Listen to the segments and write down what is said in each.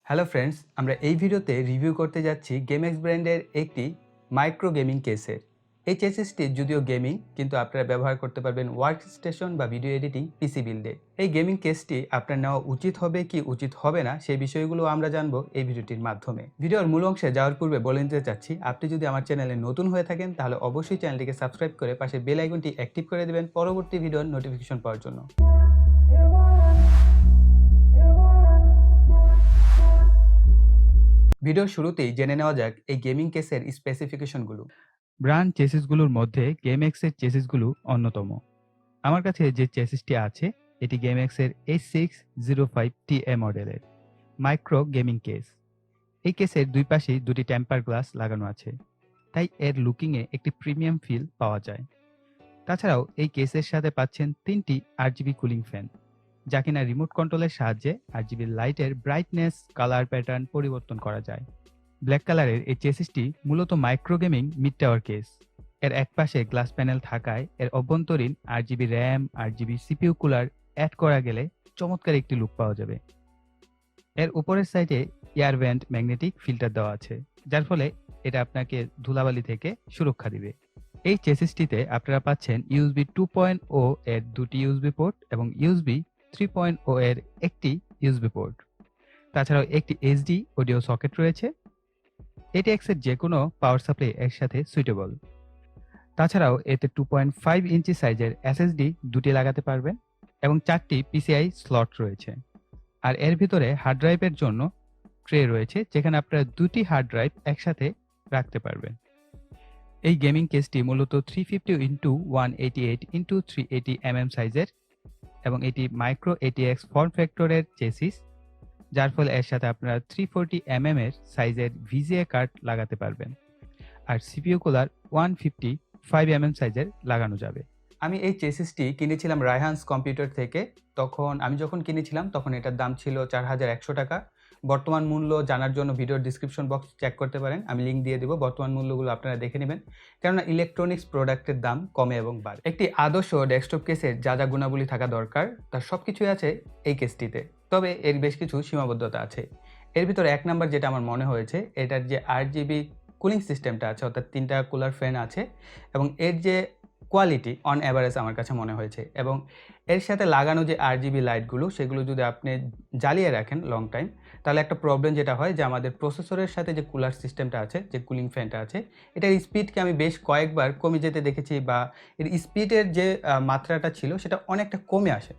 Hello friends, আমরা এই ভিডিওতে রিভিউ করতে যাচ্ছি গেমএক্স ব্র্যান্ডের একটি মাইক্রো গেমিং কেসের। এই চেসিসটি যদিও গেমিং, কিন্তু আপনারা ব্যবহার করতে পারবেন ওয়ার্ক স্টেশন বা ভিডিও এডিটিং পিসি বিল্ডে। এই গেমিং কেসটি আপনার নেওয়া উচিত হবে কি উচিত হবে না সেই বিষয়গুলো আমরা জানবো এই ভিডিওটির মাধ্যমে। ভিডিওর মূল অংশে যাওয়ার পূর্বে বলে নিতে চাচ্ছি, আপনি যদি আমার চ্যানেলে নতুন হয়ে থাকেন তাহলে অবশ্যই চ্যানেলটিকে সাবস্ক্রাইব করে পাশে বেল আইকনটি অ্যাক্টিভ করে দেবেন পরবর্তী ভিডিওর নোটিফিকেশন পাওয়ার জন্য। ভিডিওর শুরুতেই জেনে নেওয়া যাক এই গেমিং কেসের স্পেসিফিকেশনগুলো। ব্র্যান্ড চেসিসগুলোর মধ্যে গেমএক্সের চেসিসগুলো অন্যতম। আমার কাছে যে চেসিসটি আছে এটি গেমএক্সের H605TA মডেলের মাইক্রো গেমিং কেস। এই কেসের দুই পাশেই দুটি টেম্পার গ্লাস লাগানো আছে, তাই এর লুকিংয়ে একটি প্রিমিয়াম ফিল পাওয়া যায়। তাছাড়াও এই কেসের সাথে পাচ্ছেন 3টি RGB কুলিং ফ্যান, যা কিনা রিমোট কন্ট্রোলের সাহায্যে RGB লাইটের ব্রাইটনেস কালার প্যাটার্ন পরিবর্তন করা যায়। ব্ল্যাক কালারের এই চেসিসটি মূলত micro gaming mid tower case. এর একপাশে গ্লাস প্যানেল থাকায় এর অভ্যন্তরীণ RGB RAM, RGB CPU cooler add করা গেলে চমৎকার একটি লুক পাওয়া যাবে। এর উপরের সাইডে এয়ার ভেন্ট ম্যাগনেটিক ফিল্টার দেওয়া আছে, যার ফলে এটা আপনাকে ধুলাবালি থেকে সুরক্ষা দিবে। এই চেসিসটিতে আপনারা পাচ্ছেন USB 2.0 এর দুটি USB পোর্ট এবং USB 3.0 এর একটি USB পোর্ট। তাছাড়াও একটি SD অডিও সকেট রয়েছে। ATX এর যে কোনো পাওয়ার সাপ্লাই এর সাথে সুইটেবল। তাছাড়াও এতে 2.5 ইঞ্চি সাইজের SSD দুটি লাগাতে পারবেন এবং 4টি PCI স্লট রয়েছে। আর এর ভিতরে হার্ড ড্রাইভের জন্য ট্রে রয়েছে, যেখানে আপনারা দুটি হার্ড ড্রাইভ একসাথে রাখতে পারবেন। এই গেমিং কেসটি মূলত 350x188x380 সাইজের এবং এটি মাইক্রো ATX ফর্ম ফ্যাক্টরের চেসিস, যার ফলে এর সাথে আপনারা 340 এর সাইজের VGA কার্ড লাগাতে পারবেন। আর CPU কুলার 155 সাইজের লাগানো যাবে। আমি এই চেসিসটি কিনেছিলাম রায়হানস কম্পিউটার থেকে। আমি যখন কিনেছিলাম তখন এটার দাম ছিল 4100 টাকা। বর্তমান মূল্য জানার জন্য ভিডিওর ডিসক্রিপশন বক্স চেক করতে পারেন, আমি লিঙ্ক দিয়ে দেবো। বর্তমান মূল্যগুলো আপনারা দেখে নেবেন, কেননা ইলেকট্রনিক্স প্রোডাক্টের দাম কমে এবং বাড়ে। একটি আদর্শ ডেস্কটপ কেসের যা যা গুণাবলী থাকা দরকার তার সব কিছুই আছে এই কেসটিতে, তবে এর বেশ কিছু সীমাবদ্ধতা আছে। এর ভিতরে এক নাম্বার যেটা আমার মনে হয়েছে, এটার যে RGB কুলিং সিস্টেমটা আছে, অর্থাৎ 3টা কুলার ফ্যান আছে এবং এর যে কোয়ালিটি অন অ্যাভারেজ আমার কাছে মনে হয়েছে। এবং এর সাথে লাগানো যে RGB লাইটগুলো, সেগুলো যদি আপনি জ্বালিয়ে রাখেন লং টাইম, তাহলে একটা প্রবলেম যেটা হয় যে আমাদের প্রসেসরের সাথে যে কুলার সিস্টেমটা আছে, যে কুলিং ফ্যানটা আছে, এটার স্পিডকে আমি বেশ কয়েকবার কমে যেতে দেখেছি, বা এর স্পিডের যে মাত্রাটা ছিল সেটা অনেকটা কমে আসে।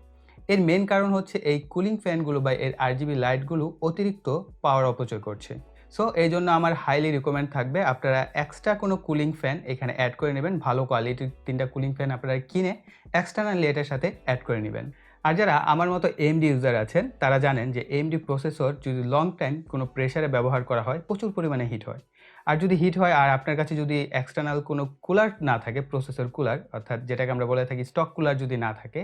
এর মেন কারণ হচ্ছে এই কুলিং ফ্যানগুলো বা এর RGB লাইটগুলো অতিরিক্ত পাওয়ার অপচয় করছে। সো এই জন্য আমার হাইলি রিকমেন্ড থাকবে আপনারা এক্সট্রা কোনো কুলিং ফ্যান এখানে অ্যাড করে নেবেন। ভালো কোয়ালিটির 3টা কুলিং ফ্যান আপনারা কিনে এক্সটার্নালি এটার সাথে অ্যাড করে নেবেন। আর যারা আমার মতো AMD ইউজার আছেন তারা জানেন যে AMD প্রসেসর যদি লং টাইম কোনো প্রেসারে ব্যবহার করা হয় প্রচুর পরিমাণে হিট হয়। আর যদি হিট হয় আর আপনার কাছে যদি এক্সটার্নাল কোনো কুলার না থাকে, প্রসেসর কুলার অর্থাৎ যেটাকে আমরা বলে থাকি স্টক কুলার যদি না থাকে,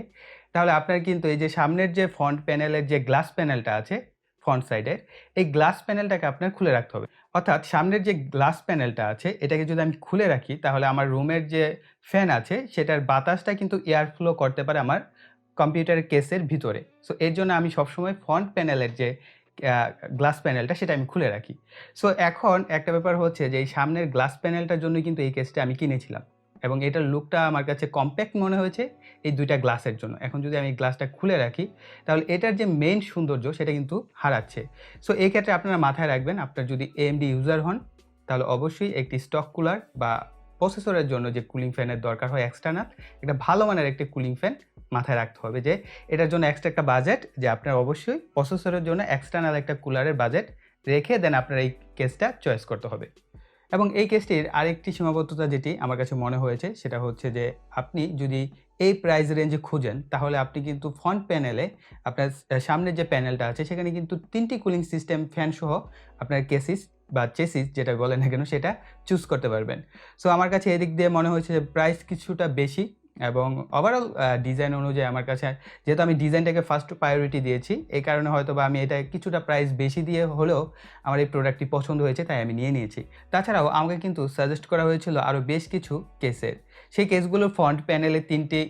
তাহলে আপনার কিন্তু এই যে সামনের যে ফ্রন্ট প্যানেলের যে গ্লাস প্যানেলটা আছে ফ্রন্ট সাইডের, এই গ্লাস প্যানেলটাকে আপনার খুলে রাখতে হবে। অর্থাৎ সামনের যে গ্লাস প্যানেলটা আছে এটাকে যদি আমি খুলে রাখি, তাহলে আমার রুমের যে ফ্যান আছে সেটার বাতাসটা কিন্তু এয়ার ফ্লো করতে পারে আমার কম্পিউটারের কেসের ভিতরে। সো এর জন্য আমি সবসময় ফ্রন্ট প্যানেলের যে গ্লাস প্যানেলটা সেটা আমি খুলে রাখি। সো এখন একটা ব্যাপার হচ্ছে যে এই সামনের গ্লাস প্যানেলটার জন্যই কিন্তু এই কেসটা আমি কিনেছিলাম এবং এটার লুকটা আমার কাছে কম্প্যাক্ট মনে হয়েছে এই দুইটা গ্লাসের জন্য। এখন যদি আমি গ্লাসটা খুলে রাখি, তাহলে এটার যে মেইন সৌন্দর্য সেটা কিন্তু হারাচ্ছে। সো এই ক্ষেত্রে আপনারা মাথায় রাখবেন, আপনার যদি AMD ইউজার হন তাহলে অবশ্যই একটি স্টক কুলার বা প্রসেসরের জন্য যে কুলিং ফ্যানের দরকার হয় এক্সটার্নাল, একটা ভালো মানের একটি কুলিং ফ্যান মাথায় রাখতে হবে যে এটার জন্য এক্সট্রা একটা বাজেট, যে আপনার অবশ্যই প্রসেসরের জন্য এক্সটার্নাল একটা কুলারের বাজেট রেখে দেন আপনার এই কেসটা চয়েস করতে হবে। এবং এই কেসটির আরেকটি সীমাবদ্ধতা যেটি আমার কাছে মনে হয়েছে সেটা হচ্ছে যে আপনি যদি এই প্রাইস রেঞ্জে খুঁজেন, তাহলে আপনি কিন্তু ফ্রন্ট প্যানেলে আপনার সামনের যে প্যানেলটা আছে সেখানে কিন্তু 3টি কুলিং সিস্টেম ফ্যান সহ আপনার কেসিস বা চেসিস যেটা বলেন না কেন সেটা চুজ করতে পারবেন। সো আমার কাছে এদিক দিয়ে মনে হয়েছে যে প্রাইস কিছুটা বেশি এবং ওভারঅল ডিজাইন অনুযায়ী আমার কাছে, যেহেতু আমি ডিজাইনটাকে ফার্স্ট প্রায়োরিটি দিয়েছি, এই কারণে হয়তো বা আমি এটা কিছুটা প্রাইস বেশি দিয়ে হলেও আমার এই প্রোডাক্টটি পছন্দ হয়েছে তাই আমি নিয়ে নিয়েছি। তাছাড়াও আমাকে কিন্তু সাজেস্ট করা হয়েছিল আরও বেশ কিছু কেসের। সেই কেসগুলোর ফ্রন্ট প্যানেলে 3টি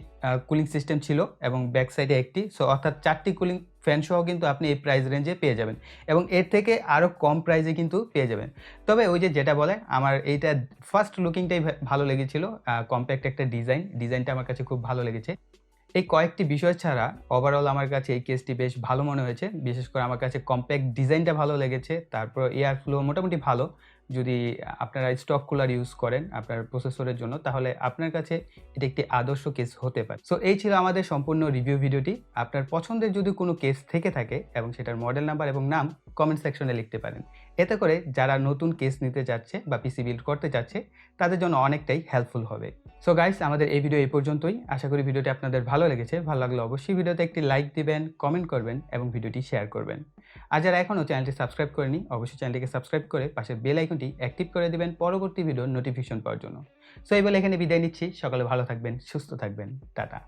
কুলিং সিস্টেম ছিল এবং ব্যাক সাইডে একটি, সো অর্থাৎ 4টি কুলিং ফ্যান সহ কিন্তু আপনি এই প্রাইস রেঞ্জে পেয়ে যাবেন এবং এর থেকে আরও কম প্রাইসে কিন্তু পেয়ে যাবেন। তবে ওই যে যেটা বলে আমার এইটা ফার্স্ট লুকিংটাই ভালো লেগেছিল, কম্প্যাক্ট একটা ডিজাইনটা আমার কাছে খুব ভালো লেগেছে। এই কয়েকটি বিষয় ছাড়া ওভারঅল আমার কাছে এই কেসটি বেশ ভালো মনে হয়েছে। বিশেষ করে আমার কাছে কম্প্যাক্ট ডিজাইনটা ভালো লেগেছে। তারপর এয়ার ফ্লো মোটামুটি ভালো। যদি আপনারা স্টক কুলার ইউজ করেন আপনার প্রসেসরের জন্য, তাহলে আপনার কাছে এটা একটি আদর্শ কেস হতে পারে। সো এই ছিল আমাদের সম্পূর্ণ রিভিউ ভিডিওটি। আপনার পছন্দের যদি কোনো কেস থেকে থাকে এবং সেটার মডেল নাম্বার এবং নাম কমেন্ট সেকশনে লিখতে পারেন। এতে করে যারা নতুন কেস নিতে যাচ্ছে বা পিসি বিল্ড করতে যাচ্ছে তাদের জন্য অনেকটাই হেল্পফুল হবে। সো গাইস, আমাদের এই ভিডিও এই পর্যন্তই। আশা করি ভিডিওটি আপনাদের ভালো লেগেছে। ভালো লাগলে অবশ্যই ভিডিওতে একটি লাইক দিবেন, কমেন্ট করবেন এবং ভিডিওটি শেয়ার করবেন। আর যারা এখনও চ্যানেলটি সাবস্ক্রাইব করেনি অবশ্যই চ্যানেলটিকে সাবস্ক্রাইব করে পাশের বেল আইকনটি অ্যাক্টিভ করে দিবেন পরবর্তী ভিডিওর নোটিফিকেশন পাওয়ার জন্য। সো এই বলে এখানে বিদায় নিচ্ছি। সকলে ভালো থাকবেন, সুস্থ থাকবেন। টাটা।